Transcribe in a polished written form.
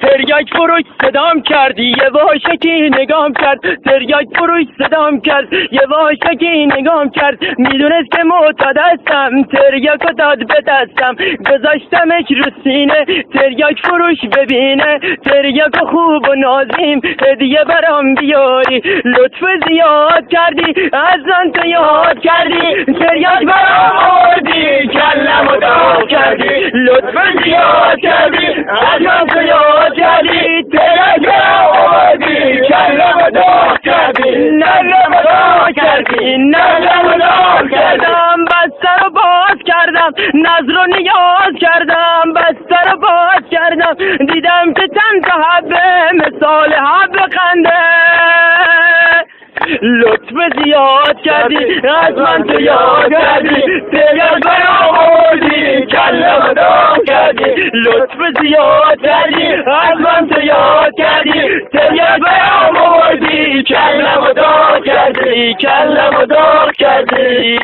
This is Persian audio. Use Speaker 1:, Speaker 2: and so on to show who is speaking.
Speaker 1: تریاک فروش صدام کردی یه واشکی نگام کرد تریاک فروش صدام کرد یه واشکی نگام کرد میدونست که معتاد هستم تریاکو داد به دستم گذاشتمش رو سینه تریاک فروش ببینه تریاکو خوب و نازیم هدیه برام بیاری لطف زیاد کردی از من تو یاد کردی تریاک برام آوردی کلمو داغ کردی لطف زیاد کردی از من تو یاد کردی تریاک برام آوردی کلمو داغ کردی نلمو داغ کردی نلمو داغ کردم بستر رو باز کردم نظر رو نیاز کردم بستر رو باز کردم دیدم که چند تا حبه مثال حب خنده لطف زیاد کردی از من تو یاد کردی تریاک برام آوردی کلمو داغ کردی لطف زیاد کردی از من تو یاد کردی تریاک برام آوردی کلمو داغ کردی کلمو داغ کردی